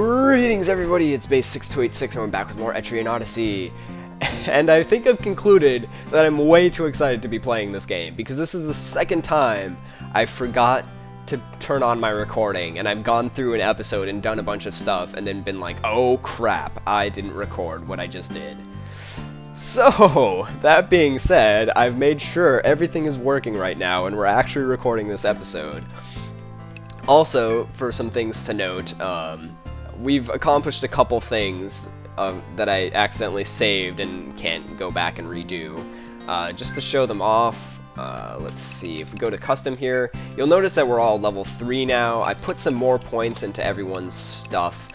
Greetings everybody, it's Base6286 and we're back with more Etrian Odyssey. And I think I've concluded that I'm way too excited to be playing this game, because this is the second time I forgot to turn on my recording, and I've gone through an episode and done a bunch of stuff and then been like, oh crap, I didn't record what I just did. So, that being said, I've made sure everything is working right now and we're actually recording this episode. Also, for some things to note, we've accomplished a couple things that I accidentally saved and can't go back and redo. Just to show them off, let's see, if we go to custom here, you'll notice that we're all level 3 now. I put some more points into everyone's stuff.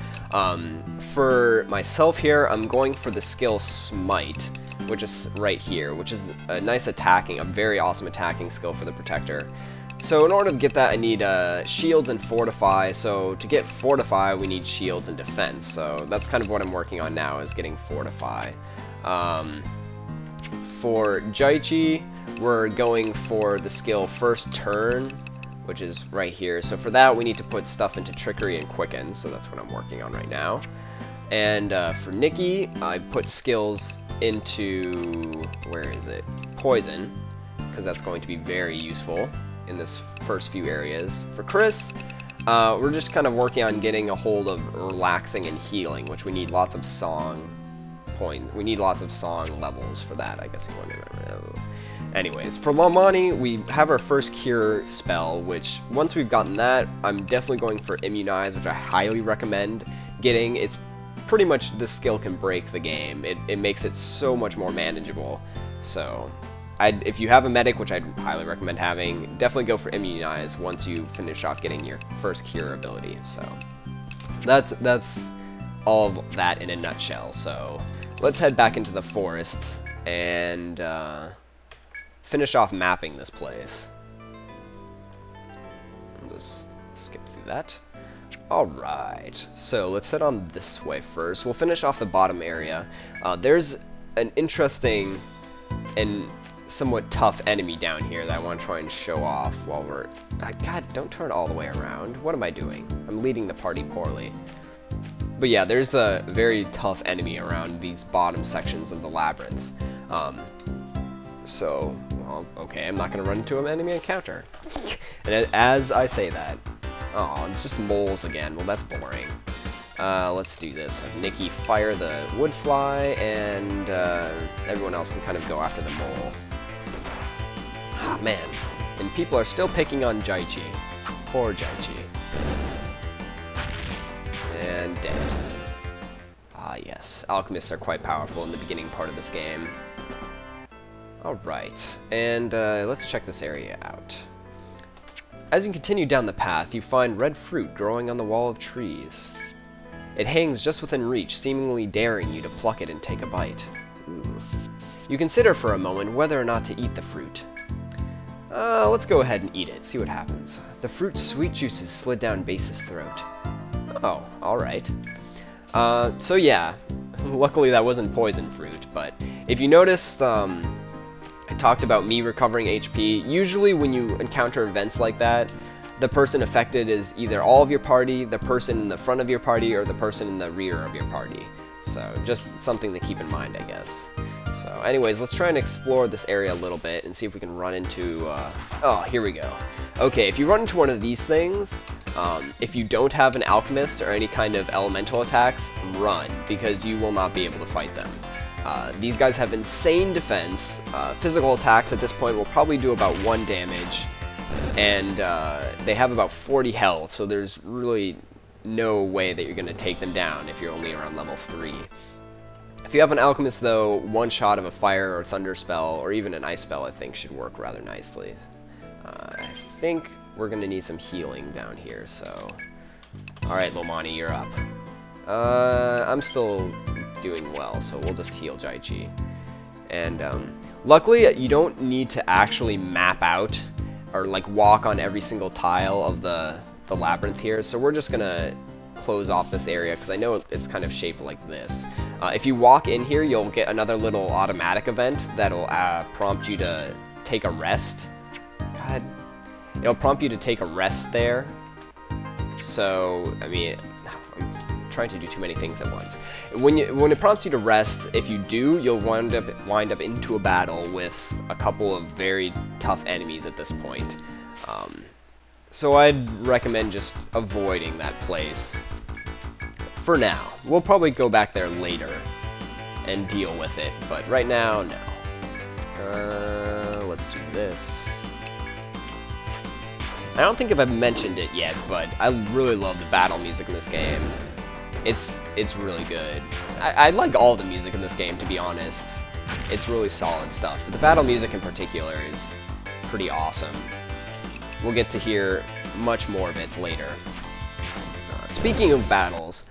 For myself here, I'm going for the skill Smite, which is right here, which is a nice attacking, a very awesome attacking skill for the Protector. So in order to get that, I need shields and fortify. So to get fortify, we need shields and defense. So that's kind of what I'm working on now, is getting fortify. For Jaichi, we're going for the skill first turn, which is right here. So for that, we need to put stuff into trickery and quicken. So that's what I'm working on right now. And for Nikki, I put skills into, where is it? Poison, because that's going to be very useful in this first few areas. For Chris, we're just kind of working on getting a hold of relaxing and healing, which we need lots of song we need lots of song levels for that, I guess you want to remember. Anyways, for Lomani, we have our first cure spell, which once we've gotten that, I'm definitely going for Immunize, which I highly recommend getting. It's pretty much, this skill can break the game. It makes it so much more manageable. So if you have a medic, which I'd highly recommend having, definitely go for Immunize once you finish off getting your first cure ability. So that's all of that in a nutshell. So let's head back into the forests and finish off mapping this place. I'll just skip through that. Alright, so let's head on this way first. We'll finish off the bottom area. There's an interesting and somewhat tough enemy down here that I want to try and show off while we're... God, don't turn all the way around. What am I doing? I'm leading the party poorly. But yeah, there's a very tough enemy around these bottom sections of the labyrinth. So, well, okay, I'm not going to run into an enemy encounter. And as I say that... Oh, it's just moles again. Well, that's boring. Let's do this. Have Nikki fire the wood fly, and everyone else can kind of go after the mole. Ah, man. And people are still picking on Jaichi. Poor Jaichi. And dead. Ah, yes. Alchemists are quite powerful in the beginning part of this game. Alright, and let's check this area out. As you continue down the path, you find red fruit growing on the wall of trees. It hangs just within reach, seemingly daring you to pluck it and take a bite. Ooh. You consider for a moment whether or not to eat the fruit. Let's go ahead and eat it, see what happens. The fruit's sweet juices slid down Base's throat. Oh, alright. So yeah, luckily that wasn't poison fruit, but if you noticed, I talked about me recovering HP. Usually when you encounter events like that, the person affected is either all of your party, the person in the front of your party, or the person in the rear of your party. So just something to keep in mind, I guess. So anyways, let's try and explore this area a little bit and see if we can run into... oh, here we go. Okay, if you run into one of these things, if you don't have an alchemist or any kind of elemental attacks, run, because you will not be able to fight them. These guys have insane defense. Physical attacks at this point will probably do about 1 damage, and they have about 40 health, so there's really no way that you're going to take them down if you're only around level 3. If you have an alchemist, though, one shot of a fire or thunder spell, or even an ice spell, I think should work rather nicely. I think we're going to need some healing down here, so... Alright, Lomani, you're up. I'm still doing well, so we'll just heal Jaichi. And luckily, you don't need to actually map out or like walk on every single tile of the labyrinth here, so we're just gonna close off this area because I know it's kind of shaped like this. If you walk in here, you'll get another little automatic event that'll prompt you to take a rest. God, it'll prompt you to take a rest there. So, I mean, I'm trying to do too many things at once. When it prompts you to rest, if you do, you'll wind up into a battle with a couple of very tough enemies at this point. So I'd recommend just avoiding that place for now. We'll probably go back there later and deal with it, but right now, no. Let's do this. I don't think I've mentioned it yet, but I really love the battle music in this game. It's really good. I like all the music in this game, to be honest. It's really solid stuff, but the battle music in particular is pretty awesome. We'll get to hear much more of it later. Speaking of battles,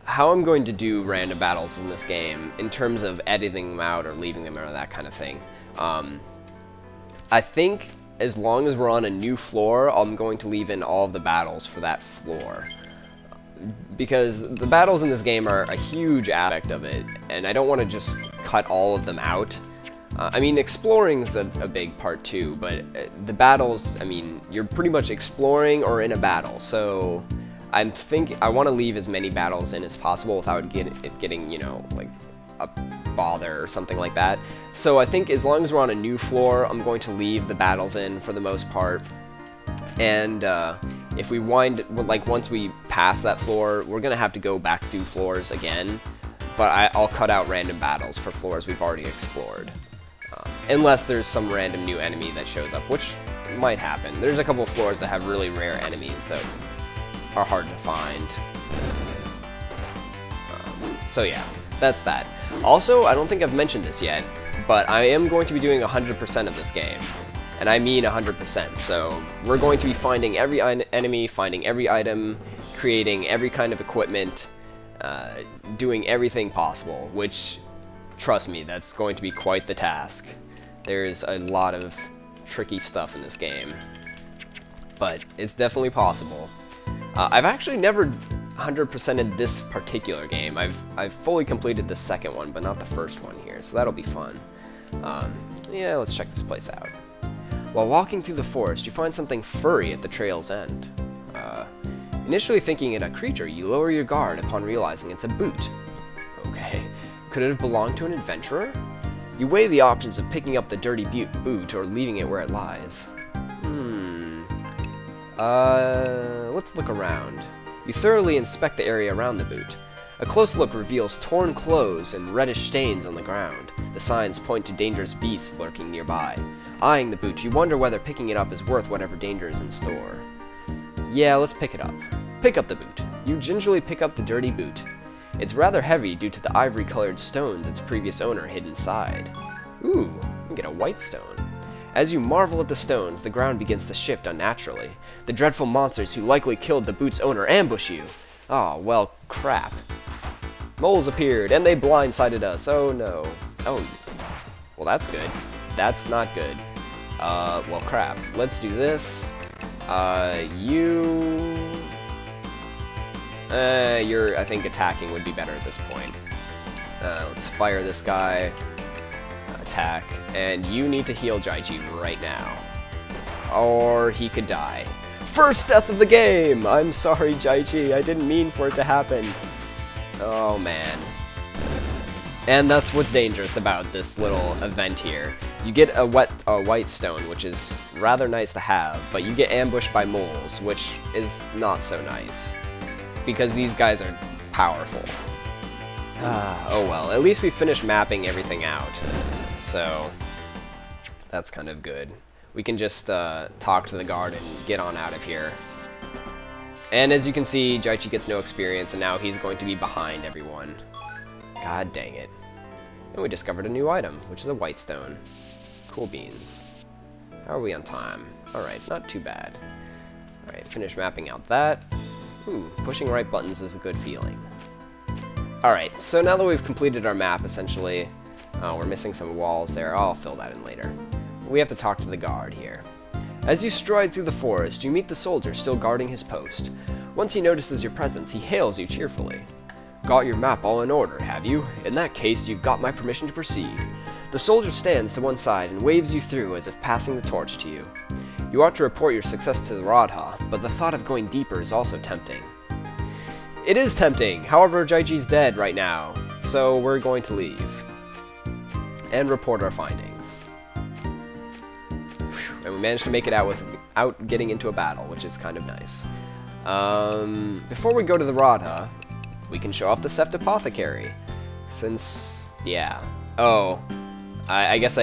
how I'm going to do random battles in this game, in terms of editing them out or leaving them or that kind of thing, I think as long as we're on a new floor, I'm going to leave in all of the battles for that floor. Because the battles in this game are a huge aspect of it, and I don't want to just cut all of them out. I mean, exploring's a big part too, but the battles, I mean, you're pretty much exploring or in a battle, so I want to leave as many battles in as possible without it getting, you know, like a bother or something like that. So I think as long as we're on a new floor, I'm going to leave the battles in for the most part. And if we once we pass that floor, we're gonna have to go back through floors again. But I'll cut out random battles for floors we've already explored. Unless there's some random new enemy that shows up, which might happen. There's a couple of floors that have really rare enemies that are hard to find. So yeah, that's that. Also, I don't think I've mentioned this yet, but I am going to be doing 100% of this game. And I mean 100%, so we're going to be finding every enemy, finding every item, creating every kind of equipment, doing everything possible, which, trust me, that's going to be quite the task. There's a lot of tricky stuff in this game, but it's definitely possible. I've actually never 100%ed this particular game. I've fully completed the second one, but not the first one here, so that'll be fun. Yeah, let's check this place out. While walking through the forest, you find something furry at the trail's end. Initially thinking it a creature, you lower your guard upon realizing it's a boot. Okay, could it have belonged to an adventurer? You weigh the options of picking up the dirty boot or leaving it where it lies. Let's look around. You thoroughly inspect the area around the boot. A close look reveals torn clothes and reddish stains on the ground. The signs point to dangerous beasts lurking nearby. Eyeing the boot, you wonder whether picking it up is worth whatever danger is in store. Yeah, let's pick it up. Pick up the boot. You gingerly pick up the dirty boot. It's rather heavy due to the ivory-colored stones its previous owner hid inside. Ooh, you can get a white stone. As you marvel at the stones, the ground begins to shift unnaturally. The dreadful monsters who likely killed the boot's owner ambush you. Oh, well, crap. Moles appeared, and they blindsided us. Oh, no. Oh, well, that's good. That's not good. Well, crap. Let's do this. I think attacking would be better at this point. Let's fire this guy. Attack. And you need to heal Jaichi right now. Or he could die. First death of the game! I'm sorry, Jaichi. I didn't mean for it to happen. Oh, man. And that's what's dangerous about this little event here. You get a white stone, which is rather nice to have, but you get ambushed by moles, which is not so nice. Because these guys are powerful. Oh well, at least we finished mapping everything out. So, that's kind of good. We can just talk to the guard and get on out of here. And as you can see, Jaichi gets no experience, and now he's going to be behind everyone. God dang it. And we discovered a new item, which is a white stone. Cool beans. How are we on time? Alright, not too bad. Alright, finish mapping out that. Ooh, pushing right buttons is a good feeling. Alright, so now that we've completed our map, essentially, we're missing some walls there. I'll fill that in later. We have to talk to the guard here. As you stride through the forest, you meet the soldier still guarding his post. Once he notices your presence, he hails you cheerfully. Got your map all in order, have you? In that case, you've got my permission to proceed. The soldier stands to one side and waves you through as if passing the torch to you. You ought to report your success to the Radha, but the thought of going deeper is also tempting. It is tempting. However, Jaichi's dead right now, so we're going to leave and report our findings. Whew. And we managed to make it out without getting into a battle, which is kind of nice. Before we go to the Radha, we can show off the Sept Apothecary. Since, yeah. Oh, I guess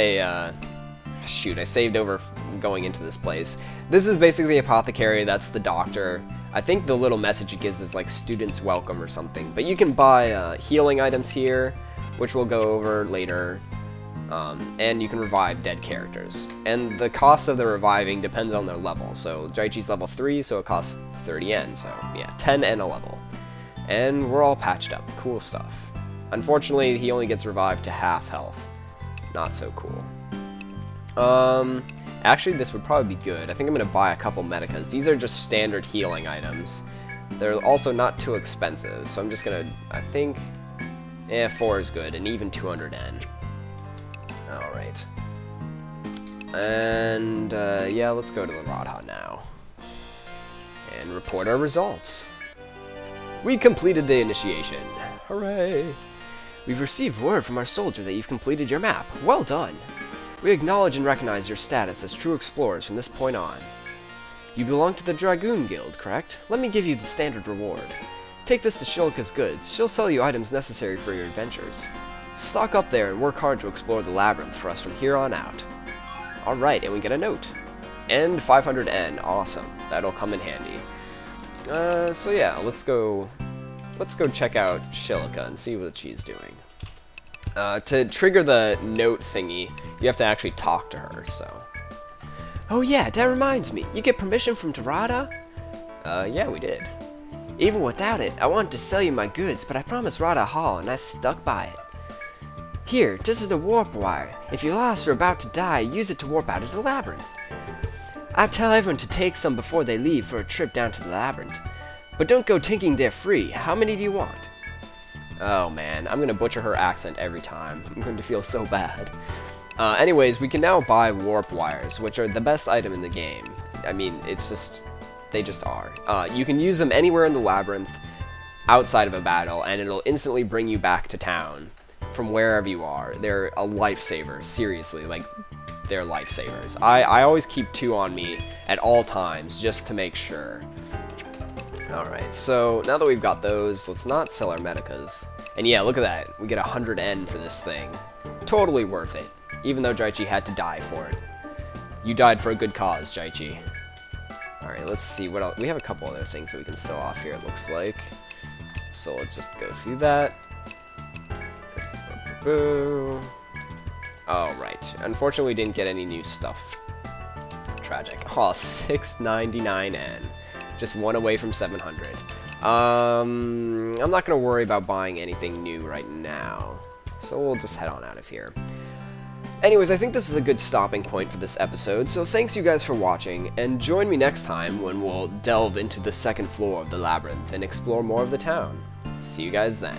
shoot, I saved over going into this place. This is basically the apothecary, that's the doctor. I think the little message it gives is like students welcome or something. But you can buy healing items here, which we'll go over later. And you can revive dead characters. And the cost of the reviving depends on their level. So Jaichi's level 3, so it costs 30 yen. So yeah, 10 and a level. And we're all patched up. Cool stuff. Unfortunately, he only gets revived to half health. Not so cool. Actually, this would probably be good. I think I'm going to buy a couple medicas. These are just standard healing items. They're also not too expensive, so I'm just going to, I think, 4 is good, and even 200 N. Alright. And, yeah, let's go to the Radha now. And report our results. We completed the initiation. Hooray! We've received word from our soldier that you've completed your map. Well done! We acknowledge and recognize your status as true explorers from this point on. You belong to the Dragoon Guild, correct? Let me give you the standard reward. Take this to Shilika's goods. She'll sell you items necessary for your adventures. Stock up there and work hard to explore the labyrinth for us from here on out. Alright, and we get a note. And 500 N. Awesome. That'll come in handy. So yeah, let's go check out Shilika and see what she's doing. To trigger the note thingy, you have to actually talk to her, so. Oh yeah, that reminds me. You get permission from Tarada? Yeah, we did. Even without it, I wanted to sell you my goods, but I promised Rada Hall and I stuck by it. Here, this is the warp wire. If you're lost or about to die, use it to warp out of the labyrinth. I tell everyone to take some before they leave for a trip down to the labyrinth. But don't go thinking they're free. How many do you want? Oh man, I'm gonna butcher her accent every time. I'm going to feel so bad. Anyways, we can now buy warp wires, which are the best item in the game. I mean, it's just, they just are. You can use them anywhere in the labyrinth, outside of a battle, and it'll instantly bring you back to town from wherever you are. They're a lifesaver, seriously, like, they're lifesavers. I always keep 2 on me at all times, just to make sure. Alright, so now that we've got those, let's not sell our medicas. And yeah, look at that. We get 100 N for this thing. Totally worth it, even though Jaichi had to die for it. You died for a good cause, Jaichi. Alright, let's see what else. We have a couple other things that we can sell off here, it looks like. So let's just go through that. Boo. Oh, right. Unfortunately, we didn't get any new stuff. Tragic. Oh, 699 N. Just 1 away from 700. I'm not going to worry about buying anything new right now. So we'll just head on out of here. Anyways, I think this is a good stopping point for this episode, so thanks you guys for watching, and join me next time when we'll delve into the 2nd floor of the labyrinth and explore more of the town. See you guys then.